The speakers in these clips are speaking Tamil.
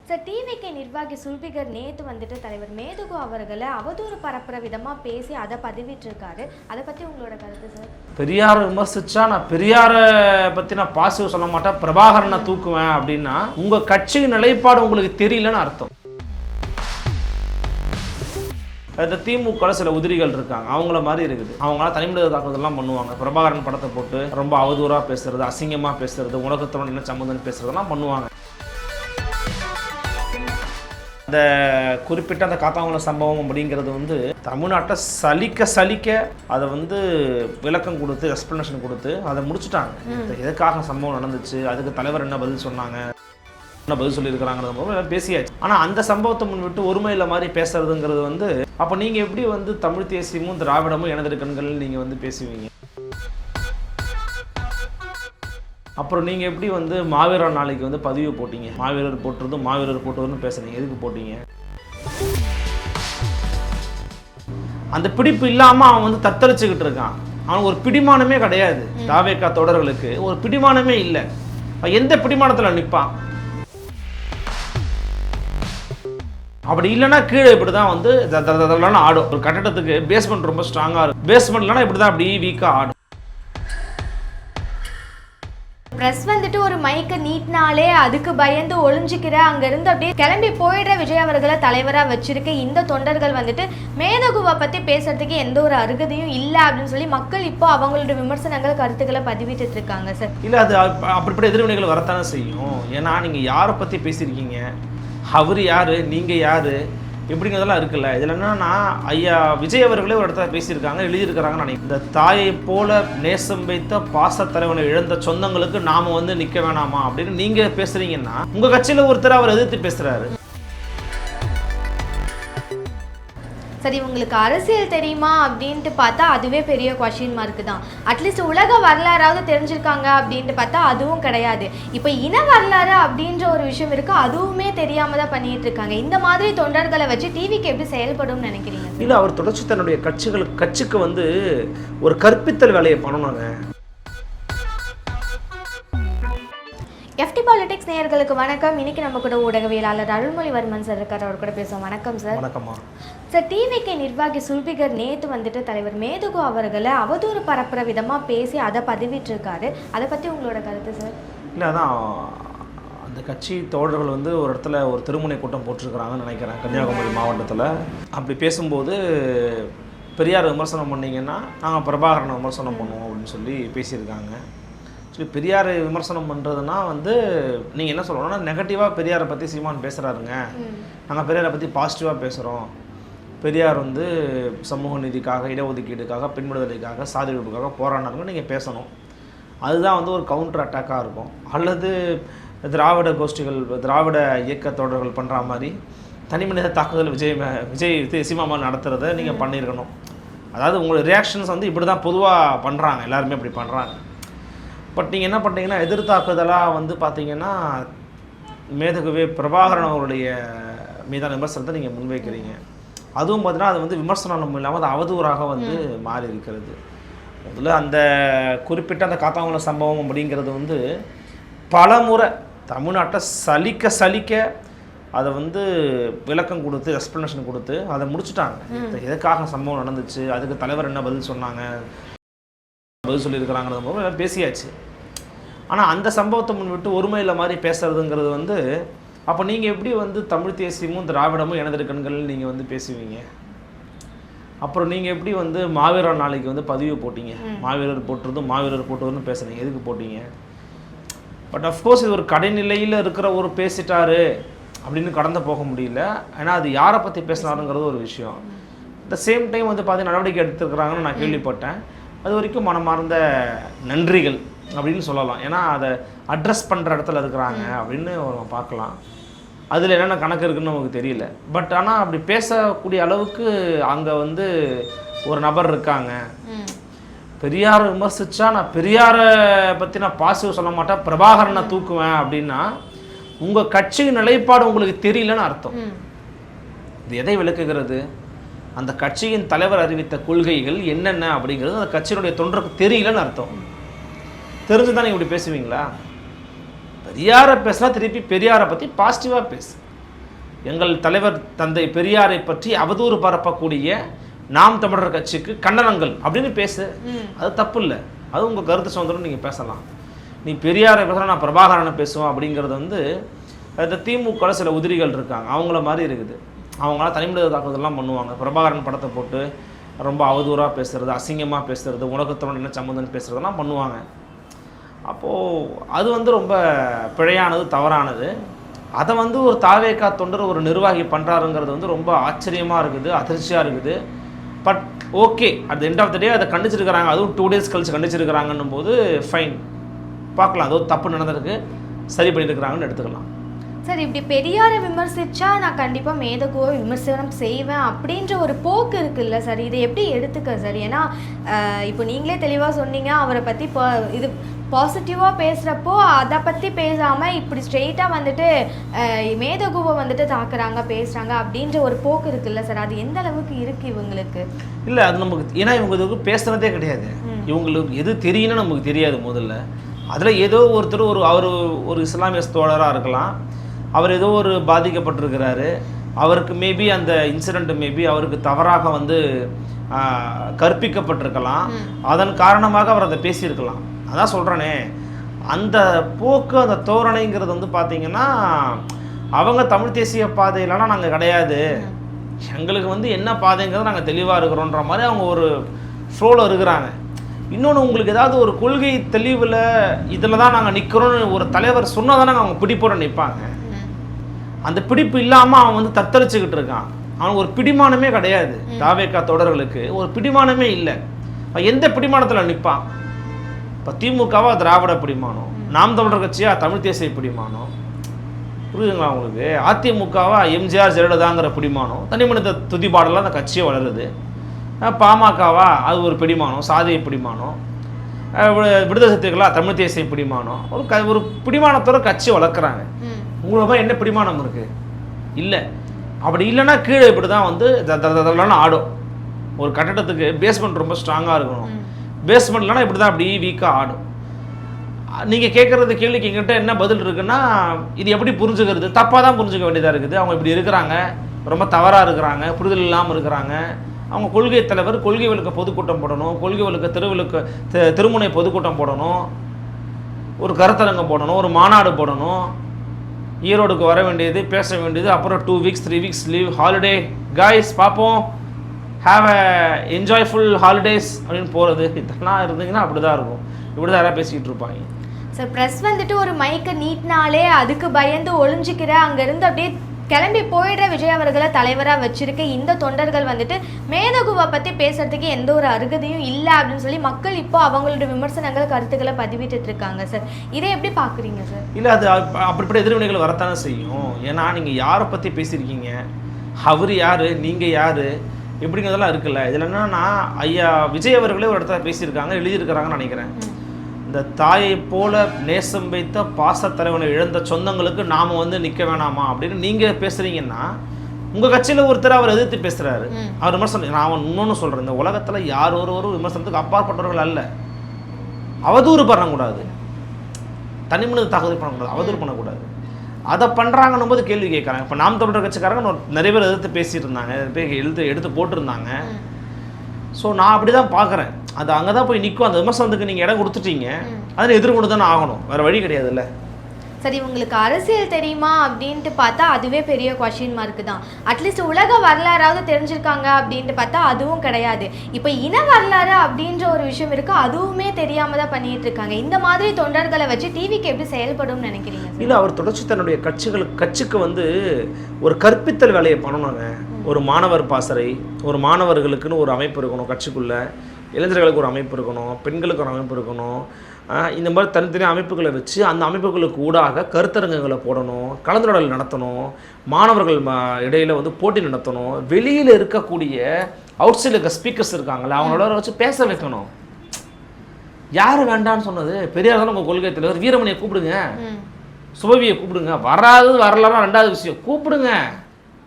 சார், டிவிகே நிர்வாகி சுல்பிகர் நேற்று வந்துட்டு தலைவர் மேதகு அவர்களை அவதூறு பரப்புற விதமாக பேசி அதை பதிவிட்டிருக்காரு. அதை பற்றி உங்களோட கருத்து சார்? பெரியாரை விமர்சிச்சா நான் பெரியாரை பற்றி நான் பாசிட்டிவ் சொல்ல மாட்டேன், பிரபாகரனை தூக்குவேன் அப்படின்னா உங்கள் கட்சியின் நிலைப்பாடு உங்களுக்கு தெரியலன்னு அர்த்தம். இந்த திமுக சில உதிரிகள் இருக்காங்க, அவங்கள மாதிரி இருக்குது. அவங்களாம் தனிமனித தாக்குதல்லாம் பண்ணுவாங்க. பிரபாகரன் படத்தை போட்டு ரொம்ப அவதூறாக பேசுறது, அசிங்கமாக பேசுறது, உலகத்தோட என்ன சம்மந்தம் பேசுறதெல்லாம் பண்ணுவாங்க. அந்த குறிப்பிட்ட அந்த காத்தாங்குளம் சம்பவம் அப்படிங்கிறது வந்து தமிழ்நாட்டை சலிக்க அதை வந்து விளக்கம் கொடுத்து எக்ஸ்பிளனேஷன் கொடுத்து அதை முடிச்சுட்டாங்க. எதுக்காக சம்பவம் நடந்துச்சு, அதுக்கு தலைவர் என்ன பதில் சொன்னாங்க, என்ன பதில் சொல்லியிருக்கிறாங்கிறது பேசியாச்சு. ஆனால் அந்த சம்பவத்தை முன்விட்டு ஒருமையில் மாதிரி பேசுறதுங்கிறது வந்து அப்போ நீங்கள் எப்படி வந்து தமிழ் தேசியமும் திராவிடமும் எனது கண்கள் நீங்கள் வந்து பேசுவீங்க? அப்புறம் நீங்கள் எப்படி வந்து மாவீரர் நாளைக்கு வந்து பதிவு போட்டீங்க, மாவீரர் போட்டுறதும் மாவீரர் போட்டுறதுன்னு பேசுறீங்க, எதுக்கு போட்டீங்க? அந்த பிடிப்பு இல்லாமல் அவன் வந்து தத்தளிச்சுக்கிட்டு இருக்கான். அவனுக்கு ஒரு பிடிமானமே கிடையாது. தாவேக்கா தொடர்களுக்கு ஒரு பிடிமானமே இல்லை. எந்த பிடிமானத்தில் நிற்பான்? அப்படி இல்லைன்னா கீழே இப்படி தான் வந்து ஆடும். ஒரு கட்டடத்துக்கு பேஸ்மெண்ட் ரொம்ப ஸ்ட்ராங்காக இருக்கும், பேஸ்மெண்ட் இல்லைன்னா இப்படி தான் அப்படி வீக்காக ஆடும். ப்ரெஸ் வந்துட்டு ஒரு மைக்கை நீட்டினாலே அதுக்கு பயந்து ஒளிஞ்சிக்கிற அங்கேருந்து அப்படியே கிளம்பி போயிடுற விஜய் அவர்களை தலைவராக வச்சிருக்க இந்த தொண்டர்கள் வந்துட்டு மேதகுவை பற்றி பேசுறதுக்கு எந்த ஒரு அருகதையும் இல்லை அப்படின்னு சொல்லி மக்கள் இப்போ அவங்களோட விமர்சனங்கள் கருத்துக்களை பதிவிட்டு இருக்காங்க சார். இல்லை, அது அப்படிப்பட்ட எதிர்வினைகள் வரத்தானே செய்யும். ஏன்னா நீங்கள் யாரை பற்றி பேசியிருக்கீங்க, அவர் யார், நீங்கள் யார், எப்படிங்கிறதெல்லாம் இருக்குல்ல. இதில் என்னன்னா ஐயா விஜய் அவர்களே ஒரு இடத்துல பேசியிருக்காங்க, எழுதியிருக்கிறாங்கன்னு நினைக்கிறேன். இந்த தாயை போல நேசம் வைத்த பாசத்தலைவனை இழந்த சொந்தங்களுக்கு நாம வந்து நிற்க வேணாமா அப்படின்னு நீங்கள் பேசுறீங்கன்னா உங்கள் கட்சியில் ஒருத்தர் அவர் எதிர்த்து பேசுகிறாரு. சரி, உங்களுக்கு அரசியல் தெரியுமா அப்படின்ட்டு பார்த்தா அதுவே பெரிய கொஸ்டின் மார்க்கு தான். அட்லீஸ்ட் உலக வரலாறாவது தெரிஞ்சிருக்காங்க அப்படின்ட்டு பார்த்தா அதுவும் கிடையாது. இப்போ இன வரலாறு அப்படின்ற ஒரு விஷயம் இருக்கு, அதுவுமே தெரியாம தான் பண்ணிட்டு இருக்காங்க. இந்த மாதிரி தொண்டர்களை வச்சு டிவிக்கு எப்படி செயல்படும் நினைக்கிறீங்க? இல்லை, அவர் தொடர்ச்சி தன்னுடைய கட்சிக்கு வந்து ஒரு கற்பித்தல் வேலையை பண்ணணுங்க. எஃப்டி பாலிடிக்ஸ் நேயர்களுக்கு வணக்கம். இன்னைக்கு நம்ம கூட ஊடகவியலாளர் அருள்மொழிவர்மன் சார் இருக்கார், அவர் கூட பேசுவோம். வணக்கம் சார். வணக்கம்மா. சார், டிவிகே நிர்வாகி சுல்பிகர் நேற்று வந்துட்டு தலைவர் மேதகு அவர்களை அவதூறு பரப்புற விதமாக பேசி அதை பதிவிட்டிருக்காரு. அதை பற்றி உங்களோட கருத்து சார்? இல்லை, அதான் அந்த கட்சி தோழர்கள் வந்து ஒரு இடத்துல ஒரு திருமுனை கூட்டம் போட்டிருக்கிறாங்கன்னு நினைக்கிறேன், கன்னியாகுமரி மாவட்டத்தில். அப்படி பேசும்போது பெரியார் விமர்சனம் பண்ணிங்கன்னா நாங்கள் பிரபாகரனை விமர்சனம் பண்ணுவோம் அப்படின்னு சொல்லி பேசியிருக்காங்க. பெரியாரை விமர்சனம் பண்ணுறதுனா வந்து நீங்கள் என்ன சொல்லணும்னா நெகட்டிவாக பெரியாரை பற்றி சீமான் பேசுகிறாருங்க, நாங்கள் பெரியாரை பற்றி பாசிட்டிவாக பேசுகிறோம், பெரியார் வந்து சமூக நீதிக்காக, இடஒதுக்கீடுக்காக, பெண் விடுதலைக்காக, சாதி ஒழிப்புக்காக போராடினாருன்னு நீங்கள் பேசணும். அதுதான் வந்து ஒரு கவுண்டர் அட்டாக்காக இருக்கும். அல்லது திராவிட கோஷ்டிகள், திராவிட இயக்க தொடர்கள் பண்ணுற மாதிரி தனி மனித தாக்குதல் விஜய் சீமான் நடத்துகிறத நீங்கள் பண்ணியிருக்கணும். அதாவது உங்களோட ரியாக்ஷன்ஸ் வந்து இப்படி தான் பொதுவாக பண்ணுறாங்க, எல்லாருமே அப்படி பண்ணுறாங்க. பட் நீங்கள் என்ன பண்ணுறீங்கன்னா எதிர்த்தாக்குதலாக வந்து பார்த்தீங்கன்னா மேதகுவே பிரபாகரன் அவருடைய மீதான விமர்சனத்தை நீங்கள் முன்வைக்கிறீங்க. அதுவும் பார்த்தீங்கன்னா அது வந்து விமர்சனம் இல்லாமல் அது அவதூறாக வந்து மாறி இருக்கிறது. முதல்ல அந்த குறிப்பிட்ட அந்த காத்தாங்குளம் சம்பவம் அப்படிங்கிறது வந்து பல முறை தமிழ்நாட்டை சலிக்க அதை வந்து விளக்கம் கொடுத்து எக்ஸ்பிளனேஷன் கொடுத்து அதை முடிச்சுட்டாங்க. எதுக்காக சம்பவம் நடந்துச்சு, அதுக்கு தலைவர் என்ன பதில் சொன்னாங்க, பதில் சொல்லியிருக்கிறாங்கிறது பேசியாச்சு. ஆனால் அந்த சம்பவத்தை முன்விட்டு ஒருமையில் மாதிரி பேசுறதுங்கிறது வந்து அப்போ நீங்கள் எப்படி வந்து தமிழ் தேசியமும் திராவிடமும் எனது கண்கள் நீங்கள் வந்து பேசுவீங்க? அப்புறம் நீங்கள் எப்படி வந்து மாவீரர் நாளைக்கு வந்து பதிவு போட்டீங்க, மாவீரர் போட்டுறதும் மாவீரர் போட்டுறதுன்னு பேசுகிறீங்க, எதுக்கு போட்டீங்க? பட் அஃப்கோர்ஸ் இது ஒரு கடைநிலையில் இருக்கிற ஒரு பேசிட்டாரு அப்படின்னு கடந்து போக முடியல. ஏன்னா அது யாரை பற்றி பேசினாருங்கிறது ஒரு விஷயம். அட் சேம் டைம் வந்து பார்த்தீங்கன்னா நடவடிக்கை எடுத்துருக்குறாங்கன்னு நான் கேள்விப்பட்டேன். அது வரைக்கும் மனமார்ந்த நன்றிகள் அப்படின்னு சொல்லலாம். ஏன்னா அதை அட்ரஸ் பண்ணுற இடத்துல இருக்கிறாங்க அப்படின்னு பார்க்கலாம். அதில் என்னென்ன கணக்கு இருக்குன்னு நமக்கு தெரியல. பட் ஆனால் அப்படி பேசக்கூடிய அளவுக்கு அங்கே வந்து ஒரு நபர் இருக்காங்க. பெரியாரை விமர்சிச்சா நான் பெரியாரை பற்றி நான் பாசிட்டிவ் சொல்ல மாட்டேன், பிரபாகரனை தூக்குவேன் அப்படின்னா உங்கள் கட்சியின் நிலைப்பாடு உங்களுக்கு தெரியலன்னு அர்த்தம். இது எதை விளக்குகிறது? அந்த கட்சியின் தலைவர் அறிவித்த கொள்கைகள் என்னென்ன அப்படிங்கிறது அந்த கட்சியினுடைய தொண்டருக்கு தெரியலன்னு அர்த்தம். தெரிஞ்சுதான் நீங்கள் இப்படி பேசுவீங்களா? பெரியாரை பேசினா திருப்பி பெரியாரை பற்றி பாசிட்டிவாக பேசு. எங்கள் தலைவர் தந்தை பெரியாரை பற்றி அவதூறு பரப்பக்கூடிய நாம் தமிழர் கட்சிக்கு கண்டனங்கள் அப்படின்னு பேசு, அது தப்பு இல்லை. அது உங்கள் கருத்து சுதந்திரம், நீங்கள் பேசலாம். நீ பெரியாரை பேசலாம், நான் பிரபாகரனை பேசுவேன் அப்படிங்கிறது வந்து இந்த திமுக சில உதிரிகள் இருக்காங்க, அவங்கள மாதிரி இருக்குது. அவங்களாம் தனிமனித தாக்குதல்லாம் பண்ணுவாங்க. பிரபாகரன் படத்தை போட்டு ரொம்ப அவதூறாக பேசுகிறது, அசிங்கமாக பேசுகிறது, உலகத்தோட என்ன சம்மந்தம்னு பேசுகிறதெல்லாம் பண்ணுவாங்க. அப்போது அது வந்து ரொம்ப பிழையானது, தவறானது. அதை வந்து ஒரு தாவேகா தொண்டர் ஒரு நிர்வாகி பண்ணுறாருங்கிறது வந்து ரொம்ப ஆச்சரியமாக இருக்குது, அதிர்ச்சியாக இருக்குது. But okay, at the end of the day அதை கண்டிச்சிருக்கிறாங்க, அதுவும் 2 days கழிச்சு கண்டிச்சிருக்கிறாங்கன்னும் போது ஃபைன், பார்க்கலாம். அது ஒரு தப்பு நடந்திருக்கு, சரி பண்ணியிருக்கிறாங்கன்னு எடுத்துக்கலாம். சார், இப்படி பெரியாரை விமர்சித்தா நான் கண்டிப்பாக மேதகுவை விமர்சனம் செய்வேன் அப்படின்ற ஒரு போக்கு இருக்குல்ல சார், இதை எப்படி எடுத்துக்க சார்? ஏன்னா இப்போ நீங்களே தெளிவாக சொன்னீங்க, அவரை பற்றி இது பாசிட்டிவாக பேசுகிறப்போ அதை பற்றி பேசாமல் இப்படி ஸ்ட்ரெயிட்டாக வந்துட்டு மேதகுவை வந்துட்டு தாக்குறாங்க, பேசுகிறாங்க அப்படின்ற ஒரு போக்கு இருக்குல்ல சார், அது எந்த அளவுக்கு இருக்குது இவங்களுக்கு? இல்லை, அது நமக்கு, ஏன்னா இவங்களுக்கு பேசுகிறதே கிடையாது. இவங்களுக்கு எது தெரியும்னு நமக்கு தெரியாது முதல்ல. அதில் ஏதோ ஒருத்தர் அவர் ஒரு இஸ்லாமிய தோழராக இருக்கலாம், அவர் ஏதோ ஒரு பாதிக்கப்பட்டிருக்கிறாரு, அவருக்கு மேபி அந்த இன்சிடெண்ட் மேபி அவருக்கு தவறாக வந்து கற்பிக்கப்பட்டிருக்கலாம், அதன் காரணமாக அவர் அதை பேசியிருக்கலாம். அதான் சொல்கிறேனே, அந்த போக்கு, அந்த தோரணைங்கிறது வந்து பார்த்திங்கன்னா, அவங்க தமிழ் தேசிய பாதையிலலாம் நாங்கள் கிடையாது, எங்களுக்கு வந்து என்ன பாதைங்கிறது நாங்கள் தெளிவாக இருக்கிறோன்ற மாதிரி அவங்க ஒரு ஃப்ளோவில் இருக்கிறாங்க. இன்னொன்று, உங்களுக்கு ஏதாவது ஒரு கொள்கை தெளிவில் இதில் தான் நாங்கள் நிற்கிறோன்னு ஒரு தலைவர் சொன்னால் தானே அவங்க பிடிப்போட நிற்பாங்க. அந்த பிடிப்பு இல்லாமல் அவன் வந்து தத்தளிச்சுக்கிட்டு இருக்கான். அவனுக்கு ஒரு பிடிமானமே கிடையாது. தாவேகா தொடர்களுக்கு ஒரு பிடிமானமே இல்லை. எந்த பிடிமானத்தில் நிற்பான்? இப்போ திமுகவா திராவிட பிடிமானம், நாம் தமிழர் கட்சியா தமிழ் தேசிய பிடிமானம், புரியுதுங்களா உங்களுக்கு? அதிமுகவா எம்ஜிஆர் ஜெயலலிதாங்கிற பிடிமானம், தனிமனித துதிபாடலாம் அந்த கட்சியை வளருது. பாமகவா அது ஒரு பிடிமானம், சாதிய பிடிமானம், விடுதலை சிறுத்தைகளா தமிழ் தேசிய பிடிமானம், ஒரு பிடிமானத்தோட கட்சியை வளர்க்குறாங்க. உங்களுக்கு என்ன பிடிமானம் இருக்குது? இல்லை. அப்படி இல்லைன்னா கீழே இப்படி தான் வந்து தரலான்னு ஆடும். ஒரு கட்டடத்துக்கு பேஸ்மெண்ட் ரொம்ப ஸ்ட்ராங்காக இருக்கணும், பேஸ்மெண்ட்லனா இப்படி தான் அப்படி வீக்காக ஆடும். நீங்கள் கேட்குறது கேள்விக்கு எங்கிட்ட என்ன பதில் இருக்குன்னா, இது எப்படி புரிஞ்சுக்கிறது? தப்பாக தான் புரிஞ்சுக்க வேண்டியதாக இருக்குது. அவங்க இப்படி இருக்கிறாங்க, ரொம்ப தவறாக இருக்கிறாங்க, புரிதல் இல்லாமல் இருக்கிறாங்க. அவங்க கொள்கை தலைவர் கொள்கை விளக்க பொதுக்கூட்டம் போடணும், கொள்கை விளக்க திருமுனை பொதுக்கூட்டம் போடணும், ஒரு கருத்தரங்கம் போடணும், ஒரு மாநாடு போடணும், ஈரோடுக்கு வர வேண்டியது, பேச வேண்டியது, அப்புறம் 2 weeks 3 weeks leave, holiday guys பார்ப்போம், ஹாவ் அ என்ஜாய்ஃபுல் ஹாலிடேஸ் அப்படின்னு போகிறது. இதெல்லாம் இருந்தீங்கன்னா அப்படி தான் இருக்கும். இப்படி தான் யாராவது பேசிக்கிட்டு இருப்பாங்க. சார், ப்ரெஸ் வந்துட்டு ஒரு மைக்கை நீட்டினாலே அதுக்கு பயந்து ஒளிஞ்சிக்கிற, அங்கேருந்து அப்படியே கிளம்பி போயிடுற விஜய் அவர்களை தலைவராக வச்சிருக்க இந்த தொண்டர்கள் வந்துட்டு மேதகுவை பற்றி பேசுறதுக்கு எந்த ஒரு அருகதையும் இல்லை அப்படின்னு சொல்லி மக்கள் இப்போ அவங்களோட விமர்சனங்கள், கருத்துக்களை பதிவிட்டு இருக்காங்க சார். இதை எப்படி பார்க்குறீங்க சார்? இல்லை, அது அப்படிப்பட்ட எதிர்வினைகள் வரத்தானே செய்யும். ஏன்னா நீங்கள் யாரை பற்றி பேசியிருக்கீங்க, அவர் யார், நீங்கள் யார், எப்படிங்கிறதெல்லாம் இருக்குல்ல. இதில் என்னன்னா, ஐயா விஜய் அவர்களே ஒரு இடத்துல பேசியிருக்காங்க, எழுதியிருக்கிறாங்கன்னு நினைக்கிறேன். இந்த தாயை போல நேசம் வைத்த பாசத்தலைவனை இழந்த சொந்தங்களுக்கு நாம் வந்து நிற்க வேணாமா அப்படின்னு நீங்கள் பேசுகிறீங்கன்னா, உங்கள் கட்சியில் ஒருத்தர் அவர் எதிர்த்து பேசுகிறாரு, அவர் விமர்சனம். நான் இன்னொன்று சொல்கிறேன், இந்த உலகத்தில் யார் ஒரு விமர்சனத்துக்கு அப்பாற்பட்டவர்கள் அல்ல. அவதூறு பண்ணக்கூடாது, தனிமனித தாக்குதல் பண்ணக்கூடாது, அவதூறு பண்ணக்கூடாது. அதை பண்ணுறாங்கன்னும் போது கேள்வி கேட்குறாங்க. இப்போ நாம் தமிழர் கட்சிக்காரங்க நிறைய பேர் எதிர்த்து பேசிட்டு இருந்தாங்க, எடுத்து போட்டிருந்தாங்க. ஸோ நான் அப்படி தான் பார்க்குறேன். அது அங்கே தான் போய் நிற்கும். அந்த விமர்சனத்துக்கு நீங்கள் இடம் கொடுத்துட்டீங்க, அதில் எதிர்கொண்டு தானே ஆகணும், வேறு வழி கிடையாதுல்ல. சரி, உங்களுக்கு அரசியல் தெரியுமா அப்படின்ட்டு பார்த்தா அதுவே பெரிய கொஷின் மார்க்கு தான். அட்லீஸ்ட் உலக வரலாறாவது தெரிஞ்சிருக்காங்க அப்படின்ட்டு பார்த்தா அதுவும் கிடையாது. இப்போ இன வரலாறு அப்படின்ற ஒரு விஷயம் இருக்குது, அதுவுமே தெரியாமல் தான் பண்ணிட்டு இருக்காங்க. இந்த மாதிரி தொண்டர்களை வச்சு டிவிக்கு எப்படி செயல்படும் நினைக்கிறீங்க? இல்லை, அவர் தொடர்ச்சி தன்னுடைய கட்சிக்கு வந்து ஒரு கற்பித்தல் வேலையை பண்ணணுங்க. ஒரு மாணவர் பாசறை, ஒரு மாணவர்களுக்குன்னு ஒரு அமைப்பு இருக்கணும் கட்சிக்குள்ளே, இளைஞர்களுக்கு ஒரு அமைப்பு இருக்கணும், பெண்களுக்கு ஒரு அமைப்பு இருக்கணும். இந்த மாதிரி தனித்தனி அமைப்புகளை வச்சு அந்த அமைப்புகளுக்கு ஊடாக கருத்தரங்குகளை போடணும், கலந்துரையாடல் நடத்தணும், மாணவர்கள் இடையில் வந்து போட்டி நடத்தணும், வெளியில் இருக்கக்கூடிய அவுட் சைடில் இருக்க ஸ்பீக்கர்ஸ் இருக்காங்களே அவங்களோட வச்சு பேச வைக்கணும். யார் வேண்டான்னு சொன்னது? பெரியார் தானே உங்கள் கொள்கை தலைவர். வீரமணியை கூப்பிடுங்க, சுபவியை கூப்பிடுங்க, வரலாம் ரெண்டாவது விஷயம், கூப்பிடுங்க.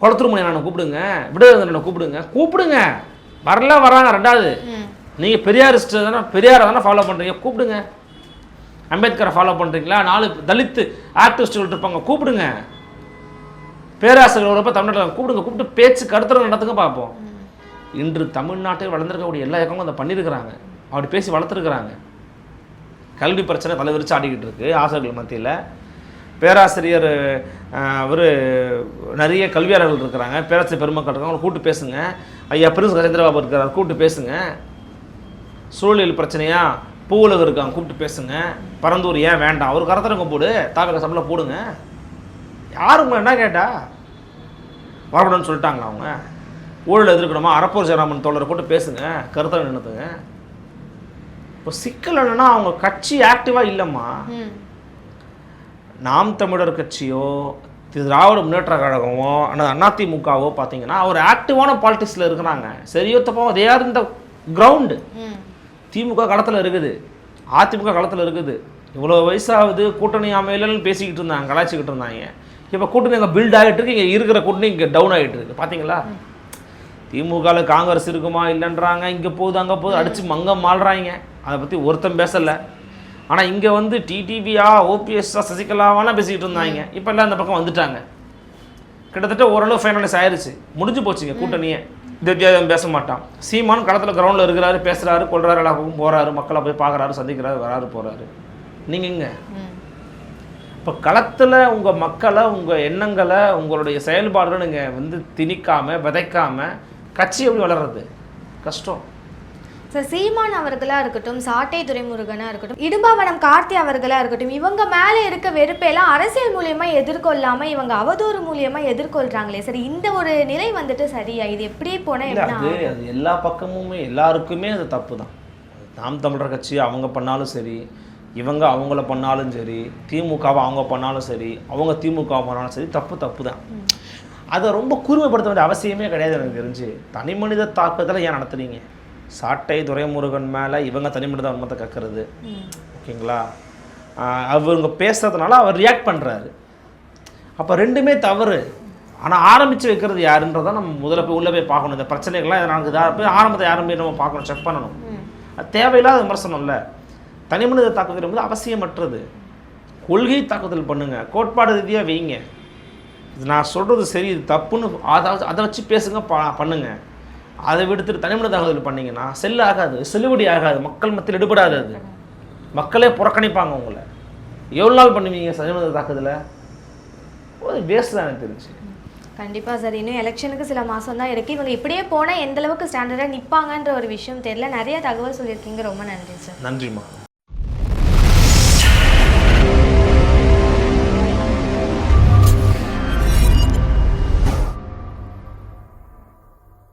குளத்துருமணி நான் கூப்பிடுங்க, விடுதலை கூப்பிடுங்க. வராங்க ரெண்டாவது. நீங்கள் பெரியாரிஸ்ட் தானே, பெரியாரை தானே ஃபாலோ பண்ணுறீங்க, கூப்பிடுங்க. அம்பேத்கரை ஃபாலோ பண்ணுறீங்களா, 4 தலித்து ஆக்டிவிஸ்ட்டுகள் இருப்பாங்க, கூப்பிடுங்க. பேராசிரியர் வரப்போ தமிழ்நாட்டில் கூப்பிட்டு பேச்சு கருத்தரங்கு நடத்துங்க பார்ப்போம். இன்று தமிழ்நாட்டில் வளர்ந்துருக்கக்கூடிய எல்லா இயக்கங்களும் அதை பண்ணியிருக்கிறாங்க, அப்படி பேசி வளர்த்துருக்குறாங்க. கல்வி பிரச்சனை தலைவிரிச்சு ஆடிக்கிட்டு இருக்கு ஆசிரியர்கள் மத்தியில். பேராசிரியர் அவர் நிறைய கல்வியாளர்கள் இருக்கிறாங்க, பேராசிரியர் பெருமக்கள் இருக்காங்க, அவங்களை கூப்பிட்டு பேசுங்க. ஐயா பிரின்ஸ் கஜேந்திரபாபு இருக்கிறார், கூப்பிட்டு பேசுங்க. சூழலியல் பிரச்சனையா பூவுலகம் இருக்காங்க, கூப்பிட்டு பேசுங்க. பரந்தூர் ஏன் வேண்டாம், அவர் கருத்தரங்க போடு, தாவக சம்பளம் போடுங்க. யாருங்க என்ன கேட்டா வரப்படணும்னு சொல்லிட்டாங்களா அவங்க? ஊழல் எதிர்க்கணுமா, அறப்பூர் ஜெயராமன் தோழரை போட்டு பேசுங்க, கருத்தரங்க நிறுத்துங்க. இப்போ சிக்கல் என்னன்னா அவங்க கட்சி ஆக்டிவாக இல்லைம்மா. நாம் தமிழர் கட்சியோ திராவிட முன்னேற்ற கழகமோ அல்லது அதிமுகவோ பார்த்தீங்கன்னா அவர் ஆக்டிவான பாலிட்டிக்ஸில் இருக்கிறாங்க. சரியோ தப்போ அதே இந்த கிரவுண்டு. திமுக களத்தில் இருக்குது, அதிமுக களத்தில் இருக்குது. இவ்வளோ வயசாகுது கூட்டணி அமையலன்னு பேசிக்கிட்டு இருந்தாங்க, கலாய்ச்சிக்கிட்டு இருந்தாங்க. இப்போ கூட்டணி அங்கே பில்ட் ஆகிட்டு இருக்கு, இங்கே இருக்கிற கூட்டணி இங்கே டவுன் ஆகிட்டு இருக்கு. பார்த்தீங்களா? திமுகவில் காங்கிரஸ் இருக்குமா இல்லைன்றாங்க, இங்கே போகுது அங்கே போகுது அடித்து மங்கம் மாள்றாங்க. அதை பற்றி ஒருத்தன் பேசலை. ஆனால் இங்கே வந்து டிடிவியா ஓபிஎஸ்ஸா சசிகலாவாலாம் பேசிக்கிட்டு இருந்தாங்க. இப்போ எல்லாம் அந்த பக்கம் வந்துட்டாங்க. கிட்டத்தட்ட ஓரளவு ஃபைனலைஸ் ஆயிடுச்சு, முடிஞ்சு போச்சுங்க கூட்டணியே. வித்தியாசம் பேச மாட்டான். சீமான் களத்தில் கிரவுண்டில் இருக்கிறாரு, பேசுகிறாரு, கொள்றாரு, எல்லாருக்கும் போகிறாரு, மக்களை போய் பார்க்குறாரு, சந்திக்கிறாரு, வராரு, போகிறாரு. நீங்கள் இங்கே இப்போ களத்தில் உங்கள் மக்களை, உங்கள் எண்ணங்களை, உங்களுடைய செயல்பாடுகளை நீங்கள் வந்து திணிக்காமல் விதைக்காமல் கட்சி எப்படி வளர்றது? கஷ்டம். சார், சீமான் அவர்களாக இருக்கட்டும், சாட்டை துரைமுருகனாக இருக்கட்டும், இடும்பாவனம் கார்த்தி அவர்களாக இருக்கட்டும், இவங்க மேலே இருக்க வெறுப்பெல்லாம் அரசியல் மூலியமாக எதிர்கொள்ளாமல் இவங்க அவதூறு மூலியமாக எதிர்கொள்கிறாங்களே சார், இந்த ஒரு நிலை வந்துட்டு சரியா? இது எப்படியே போனால் அது எல்லா பக்கமுமே எல்லாருக்குமே அது தப்பு தான். நாம் தமிழர் கட்சி அவங்க பண்ணாலும் சரி, இவங்க அவங்கள பண்ணாலும் சரி, திமுகவை அவங்க பண்ணாலும் சரி, அவங்க திமுக பண்ணாலும் சரி, தப்பு தான். அதை ரொம்ப கூர்மைப்படுத்த வேண்டிய அவசியமே கிடையாது. எனக்கு தெரிஞ்சு தனி மனித தாக்குதலை ஏன் நடத்துறீங்க? சாட்டை துரைமுருகன் மேலே இவங்க தனி மனித வன்மத்தை கற்கிறது, ஓகேங்களா? அவங்க பேசுறதுனால அவர் ரியாக்ட் பண்ணுறாரு. அப்போ ரெண்டுமே தவறு. ஆனால் ஆரம்பித்து வைக்கிறது யாருன்றதான் நம்ம முதல்ல போய் உள்ளே போய் பார்க்கணும். இந்த பிரச்சனைகள்லாம் நடக்குதா போய் ஆரம்பத்தை யாரும் போய் நம்ம பார்க்கணும், செக் பண்ணணும். அது தேவையில்லாத விமர்சனம் இல்லை. தனி மனித தாக்குதல் வந்து அவசியமற்றது. கொள்கை தாக்குதல் பண்ணுங்க, கோட்பாடு ரீதியாக வைங்க. இது நான் சொல்கிறது சரி, இது தப்புன்னு அதை வச்சு பேசுங்க, பண்ணுங்க. அதை விடுத்துட்டு தனி மனித தாக்குதல் பண்ணிங்கன்னா ஆகாது, செல்லுபடி ஆகாது, மக்கள் மத்தியில் எடுபடாது. அது மக்களே புறக்கணிப்பாங்க உங்களை. எவ்வளோ நாள் பண்ணுவீங்க தனி மனித தாக்குதலை? வேஸ்ட் தான் எனக்கு தெரிஞ்சு. கண்டிப்பாக சார். இன்னும் எலெக்ஷனுக்கு சில மாதம் தான் இருக்குது. இவங்க இப்படியே போனால் எந்த அளவுக்கு ஸ்டாண்டர்டாக நிற்பாங்கன்ற ஒரு விஷயம் தெரியல. நிறைய தகவல் சொல்லியிருக்கீங்க, ரொம்ப நன்றி சார். நன்றிம்மா.